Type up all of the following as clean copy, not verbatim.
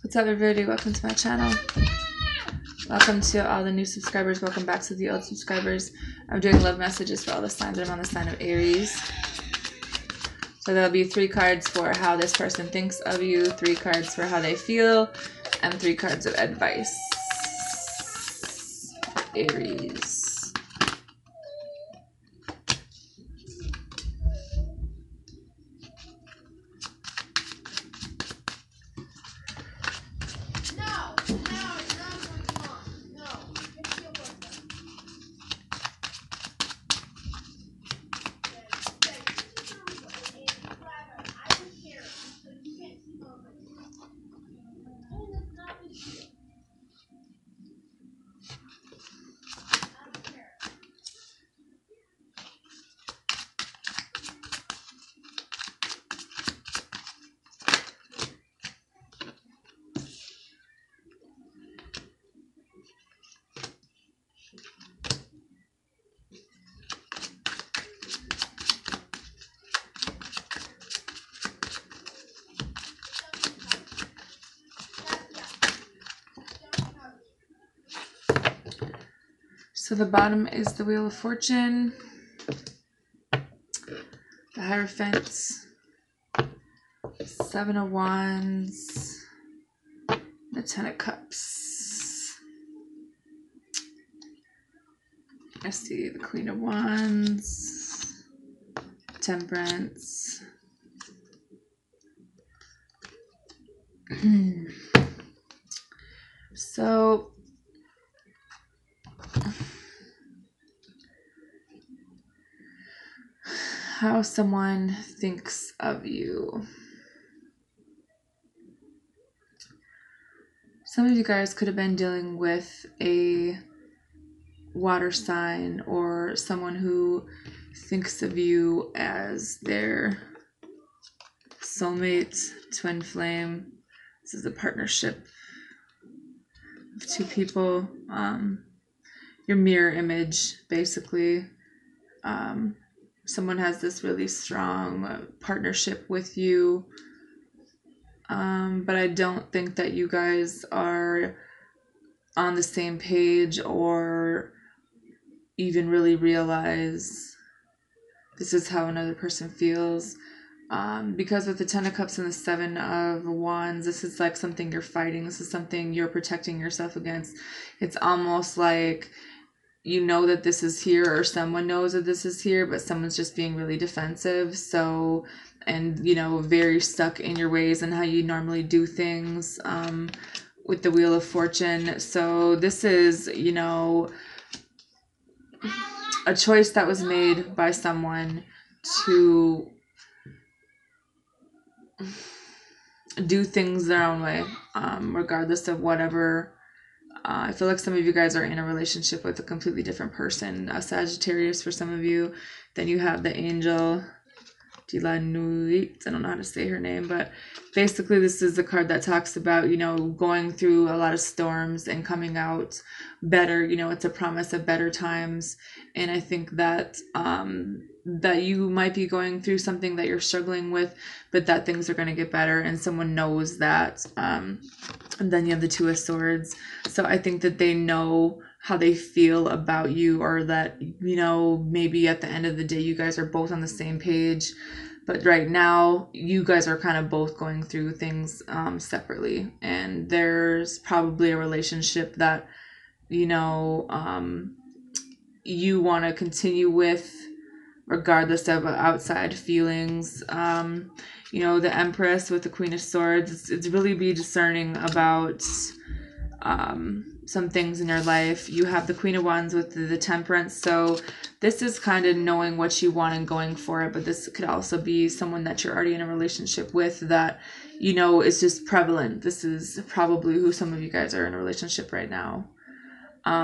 What's up, everybody? Welcome to my channel. Welcome to all the new subscribers. Welcome back to the old subscribers. I'm doing love messages for all the signs. I'm on the sign of Aries. So there'll be 3 cards for how this person thinks of you, 3 cards for how they feel, and 3 cards of advice. Aries. So the bottom is the Wheel of Fortune, the Hierophant, 7 of Wands, the 10 of Cups. I see the Queen of Wands, Temperance. So how someone thinks of you. Some of you guys could have been dealing with a water sign or someone who thinks of you as their soulmate, twin flame. This is a partnership of 2 people. Your mirror image, basically. Someone has this really strong partnership with you, but I don't think that you guys are on the same page or even really realize this is how another person feels. Because with the 10 of Cups and the 7 of Wands, this is like something you're fighting. This is something you're protecting yourself against. It's almost like you know that this is here, or someone knows that this is here, but someone's just being really defensive. So, and you know, very stuck in your ways and how you normally do things, with the Wheel of Fortune. So this is, you know, a choice that was made by someone to do things their own way, regardless of whatever. I feel like some of you guys are in a relationship with a completely different person, a Sagittarius for some of you. Then you have the angel, Dilanuit. I don't know how to say her name, but basically this is the card that talks about, you know, going through a lot of storms and coming out better. You know, it's a promise of better times. And I think that that you might be going through something that you're struggling with, but that things are going to get better, and someone knows that. And then you have the 2 of Swords. So I think that they know how they feel about you, or that, you know, maybe at the end of the day you guys are both on the same page, but right now you guys are kind of both going through things separately, and there's probably a relationship that, you know, you want to continue with regardless of outside feelings. You know, the Empress with the Queen of Swords, it's really be discerning about some things in your life. You have the Queen of Wands with the Temperance. So this is kind of knowing what you want and going for it, but this could also be someone that you're already in a relationship with that, you know, is just prevalent. This is probably who some of you guys are in a relationship right now.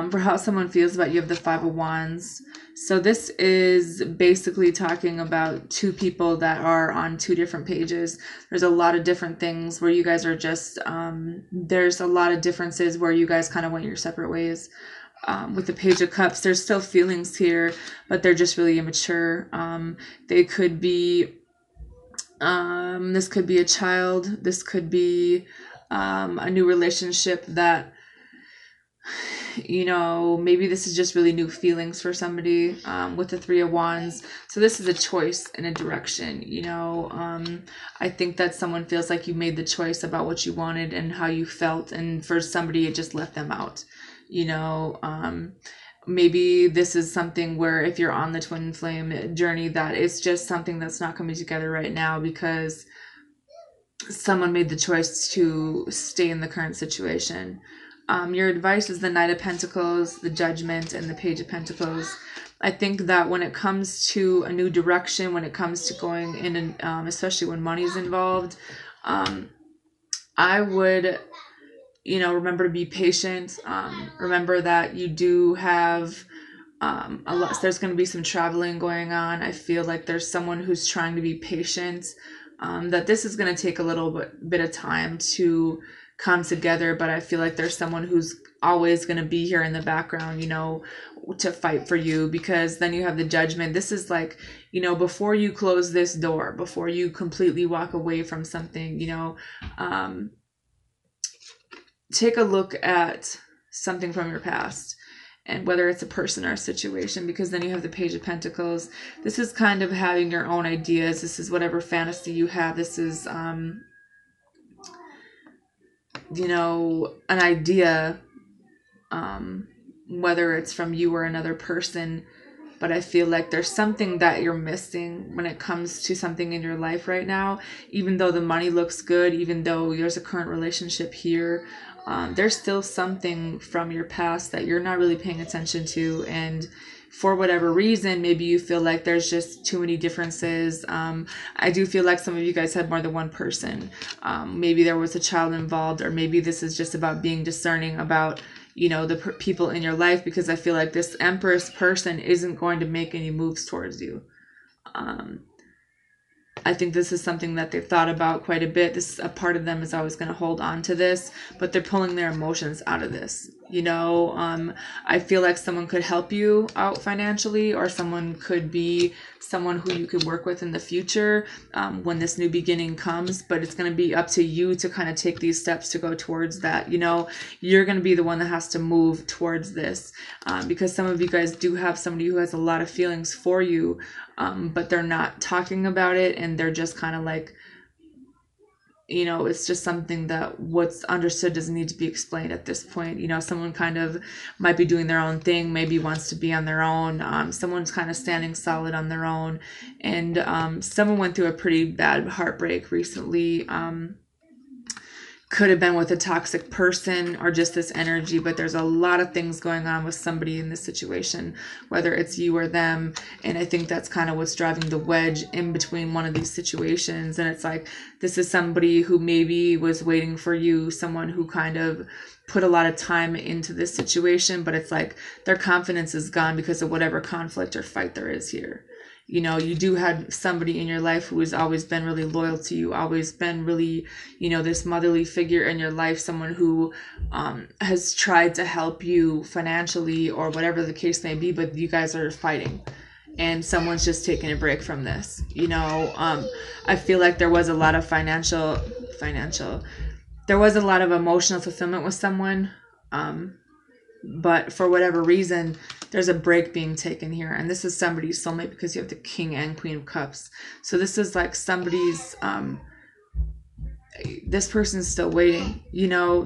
For how someone feels about you, have the 5 of Wands. So this is basically talking about 2 people that are on 2 different pages. There's a lot of different things where you guys are just, there's a lot of differences where you guys kind of went your separate ways. With the Page of Cups, there's still feelings here, but they're just really immature. They could be, this could be a child. This could be a new relationship that, maybe this is just really new feelings for somebody, with the Three of Wands. So this is a choice and a direction, I think that someone feels like you made the choice about what you wanted and how you felt, and for somebody it just left them out, maybe this is something where if you're on the twin flame journey, that it's just something that's not coming together right now because someone made the choice to stay in the current situation. Your advice is the Knight of Pentacles, the Judgment, and the Page of Pentacles. I think that when it comes to a new direction, when it comes to going in, and especially when money's involved, I would, remember to be patient. Remember that you do have a lot. There's going to be some traveling going on. I feel like there's someone who's trying to be patient. That this is going to take a little bit of time to come together, but I feel like there's someone who's always going to be here in the background, to fight for you, because then you have the Judgment. This is like, before you close this door, before you completely walk away from something, take a look at something from your past, and whether it's a person or a situation, because then you have the Page of Pentacles. This is kind of having your own ideas. This is whatever fantasy you have. This is, an idea, whether it's from you or another person. But I feel like there's something that you're missing when it comes to something in your life right now. Even though the money looks good, even though there's a current relationship here, there's still something from your past that you're not really paying attention to. And for whatever reason, maybe you feel like there's just too many differences. I do feel like some of you guys had more than one person. Maybe there was a child involved, or maybe this is just about being discerning about, the people in your life, because I feel like this Empress person isn't going to make any moves towards you. I think this is something that they've thought about quite a bit. This, a part of them is always going to hold on to this, but they're pulling their emotions out of this. I feel like someone could help you out financially, or someone could be someone who you could work with in the future, when this new beginning comes, but it's going to be up to you to kind of take these steps to go towards that. You're going to be the one that has to move towards this, because some of you guys do have somebody who has a lot of feelings for you, but they're not talking about it, and they're just kind of like, it's just something that what's understood doesn't need to be explained at this point. Someone kind of might be doing their own thing, maybe wants to be on their own. Someone's kind of standing solid on their own. And someone went through a pretty bad heartbreak recently. Could have been with a toxic person or just this energy, but there's a lot of things going on with somebody in this situation, whether it's you or them. And I think that's kind of what's driving the wedge in between one of these situations. And it's like, this is somebody who maybe was waiting for you, someone who kind of put a lot of time into this situation, but it's like their confidence is gone because of whatever conflict or fight there is here. You do have somebody in your life who has always been really loyal to you, always been really, this motherly figure in your life, someone who has tried to help you financially or whatever the case may be, but you guys are fighting and someone's just taking a break from this. I feel like there was a lot of there was a lot of emotional fulfillment with someone. But for whatever reason, there's a break being taken here. And this is somebody's soulmate because you have the King and Queen of Cups. So this is like somebody's, this person's still waiting.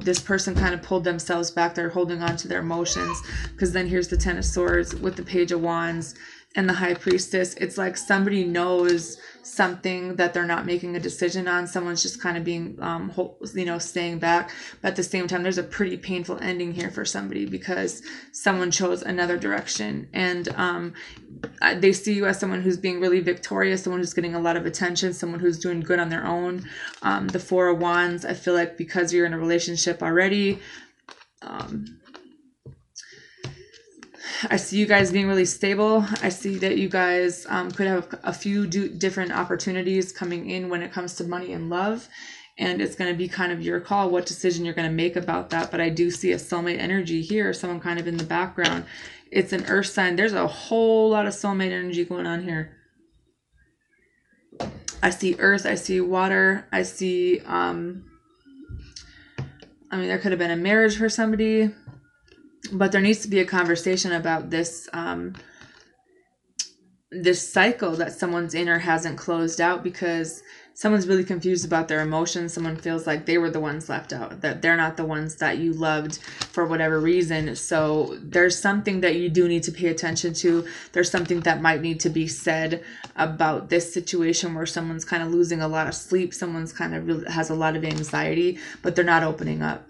This person kind of pulled themselves back. They're holding on to their emotions. Because then here's the Ten of Swords with the Page of Wands and the High Priestess. It's like somebody knows something that they're not making a decision on. Someone's just kind of being, staying back. But at the same time, there's a pretty painful ending here for somebody because someone chose another direction. And they see you as someone who's being really victorious, someone who's getting a lot of attention, someone who's doing good on their own. The Four of Wands, I feel like because you're in a relationship already, I see you guys being really stable. I see that you guys could have a few different opportunities coming in when it comes to money and love. And it's going to be kind of your call what decision you're going to make about that. But I do see a soulmate energy here, someone kind of in the background. It's an earth sign. There's a whole lot of soulmate energy going on here. I see earth. I see water. I see I mean, there could have been a marriage for somebody, but there needs to be a conversation about this, this cycle that someone's in or hasn't closed out, because someone's really confused about their emotions. Someone feels like they were the ones left out, that they're not the ones that you loved for whatever reason. So there's something that you do need to pay attention to. There's something that might need to be said about this situation where someone's kind of losing a lot of sleep. Someone's kind of really has a lot of anxiety, but they're not opening up.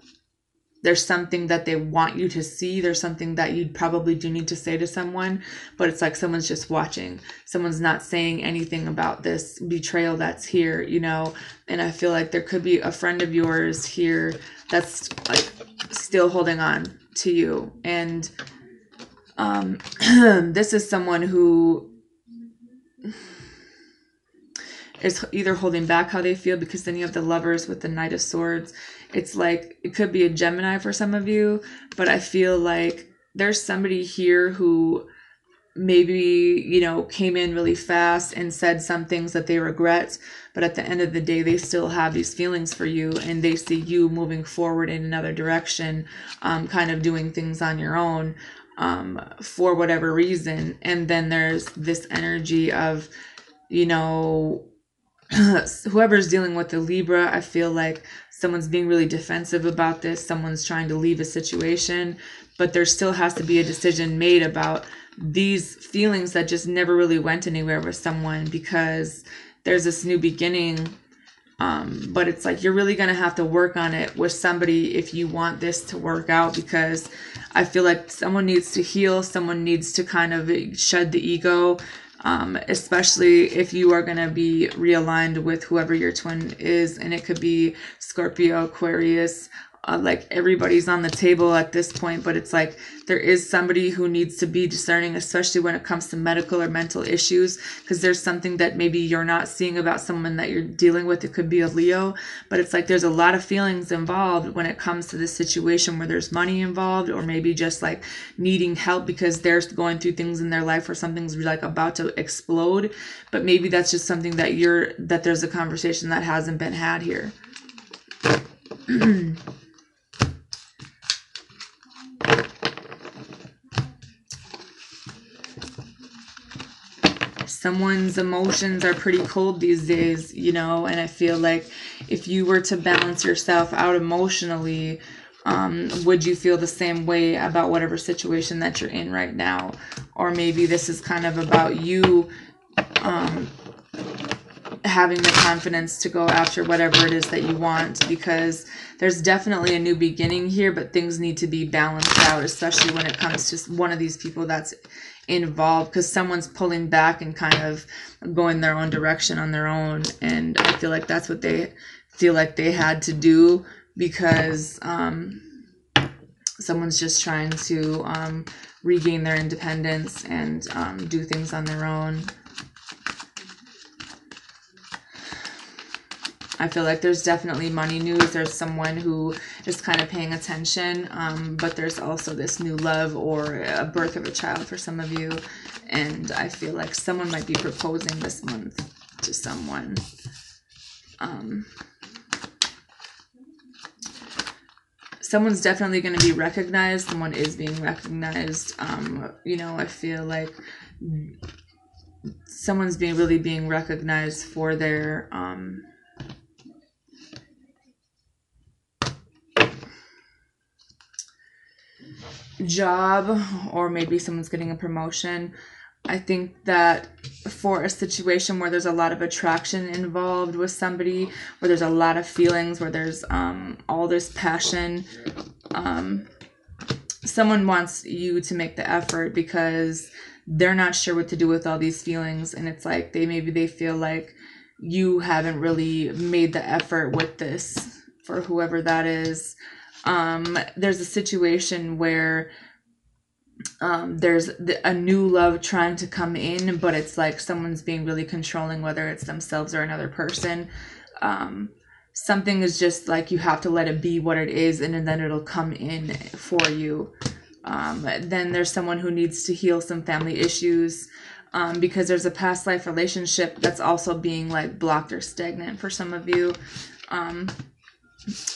There's something that they want you to see. There's something that you probably do need to say to someone, but it's like someone's just watching. Someone's not saying anything about this betrayal that's here, you know? And I feel like there could be a friend of yours here that's like still holding on to you. And this is someone who is either holding back how they feel, because then you have the Lovers with the Knight of Swords. It's like, it could be a Gemini for some of you, but I feel like there's somebody here who maybe, you know, came in really fast and said some things that they regret, but at the end of the day, they still have these feelings for you, and they see you moving forward in another direction, kind of doing things on your own, for whatever reason. And then there's this energy of, you know, whoever's dealing with the Libra, I feel like someone's being really defensive about this. Someone's trying to leave a situation, but there still has to be a decision made about these feelings that just never really went anywhere with someone, because there's this new beginning. But it's like, you're really going to have to work on it with somebody if you want this to work out, because I feel like someone needs to heal. Someone needs to kind of shed the ego. Especially if you are going to be realigned with whoever your twin is. And it could be Scorpio, Aquarius, like everybody's on the table at this point, but it's like there is somebody who needs to be discerning, especially when it comes to medical or mental issues, because there's something that maybe you're not seeing about someone that you're dealing with. It could be a Leo, but it's like there's a lot of feelings involved when it comes to this situation where there's money involved, or maybe just like needing help because they're going through things in their life where something's like about to explode. But maybe that's just something that there's a conversation that hasn't been had here. Someone's emotions are pretty cold these days, you know, and I feel like if you were to balance yourself out emotionally, would you feel the same way about whatever situation that you're in right now? Or maybe this is kind of about you having the confidence to go after whatever it is that you want, because there's definitely a new beginning here, but things need to be balanced out, especially when it comes to one of these people that's involved, because someone's pulling back and kind of going their own direction on their own. And I feel like that's what they feel like they had to do, because someone's just trying to regain their independence and do things on their own. I feel like there's definitely money news. There's someone who is kind of paying attention, but there's also this new love or a birth of a child for some of you. And I feel like someone might be proposing this month to someone. Someone's definitely going to be recognized. Someone is being recognized. You know, I feel like someone's really being recognized for their job, or maybe someone's getting a promotion. I think that for a situation where there's a lot of attraction involved with somebody, where there's a lot of feelings, where there's all this passion, someone wants you to make the effort, because they're not sure what to do with all these feelings. And it's like they feel like you haven't really made the effort with this, for whoever that is. There's a situation where there's a new love trying to come in, but it's like someone's being really controlling, whether it's themselves or another person. Something is just like, you have to let it be what it is, and then it'll come in for you. Then there's someone who needs to heal some family issues, because there's a past life relationship that's also being like blocked or stagnant for some of you. And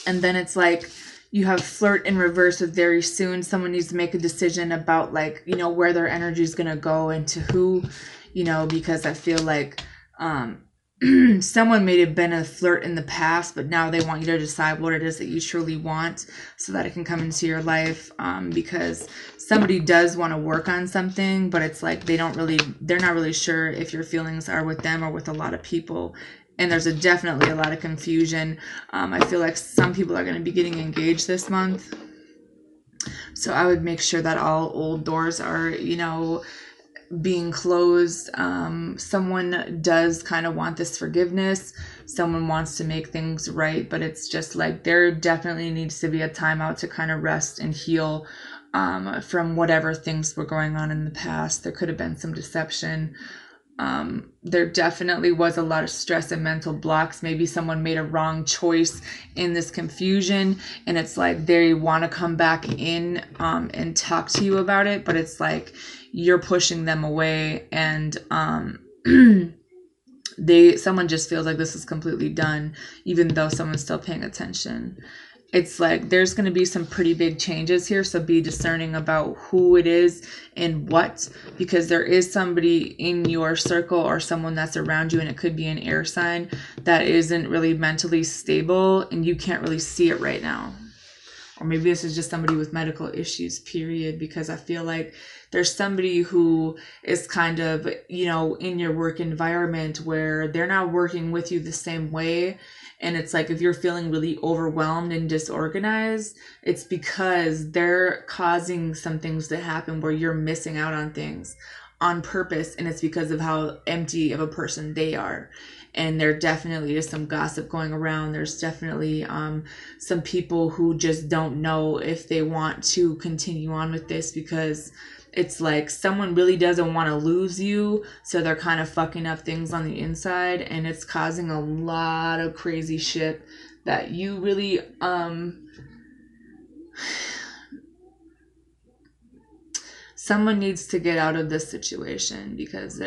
then it's like, You have flirt in reverse with very soon. Someone needs to make a decision about, like, you know, where their energy is going to go and to who, you know, because I feel like someone may have been a flirt in the past, but now they want you to decide what it is that you truly want so that it can come into your life, because somebody does want to work on something, but it's like they're not really sure if your feelings are with them or with a lot of people. And there's definitely a lot of confusion. I feel like some people are going to be getting engaged this month. So I would make sure that all old doors are, you know, being closed. Someone does kind of want this forgiveness. Someone wants to make things right, but it's just like there definitely needs to be a time out to kind of rest and heal from whatever things were going on in the past. There could have been some deception. There definitely was a lot of stress and mental blocks. Maybe someone made a wrong choice in this confusion, and it's like they want to come back in and talk to you about it, but it's like you're pushing them away, and someone just feels like this is completely done, even though someone's still paying attention. It's like there's going to be some pretty big changes here, so be discerning about who it is and what, because there is somebody in your circle or someone that's around you, and it could be an air sign that isn't really mentally stable and you can't really see it right now. Or maybe this is just somebody with medical issues, period, because I feel like there's somebody who is kind of, you know, in your work environment where they're not working with you the same way. And it's like if you're feeling really overwhelmed and disorganized, it's because they're causing some things to happen where you're missing out on things on purpose. And it's because of how empty of a person they are. And there definitely is some gossip going around. There's definitely some people who just don't know if they want to continue on with this, because it's like someone really doesn't want to lose you. So they're kind of fucking up things on the inside, and it's causing a lot of crazy shit that you really, someone needs to get out of this situation, because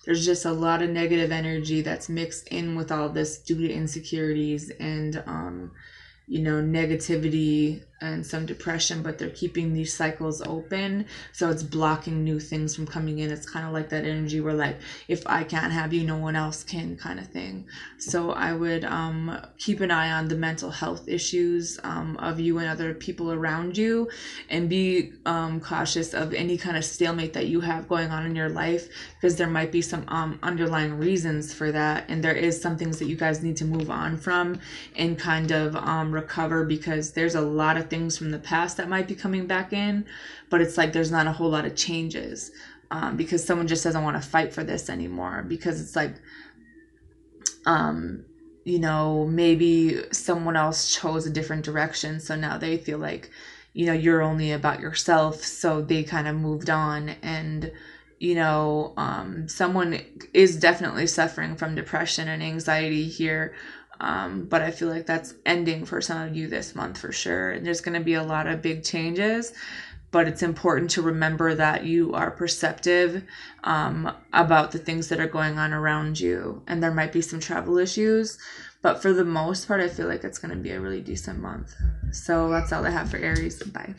there's just a lot of negative energy that's mixed in with all this due to insecurities and, you know, negativity and some depression, but they're keeping these cycles open. So it's blocking new things from coming in. It's kind of like that energy where, like, if I can't have you, no one else can, kind of thing. So I would keep an eye on the mental health issues of you and other people around you, and be cautious of any kind of stalemate that you have going on in your life, because there might be some underlying reasons for that, and there is some things that you guys need to move on from and kind of recover, because there's a lot of things from the past that might be coming back in, but it's like there's not a whole lot of changes, because someone just doesn't want to fight for this anymore, because it's like you know, maybe someone else chose a different direction, so now they feel like, you know, you're only about yourself, so they kind of moved on. And you know, someone is definitely suffering from depression and anxiety here. But I feel like that's ending for some of you this month for sure. And there's going to be a lot of big changes, but it's important to remember that you are perceptive about the things that are going on around you. And there might be some travel issues, but for the most part, I feel like it's going to be a really decent month. So that's all I have for Aries. Bye.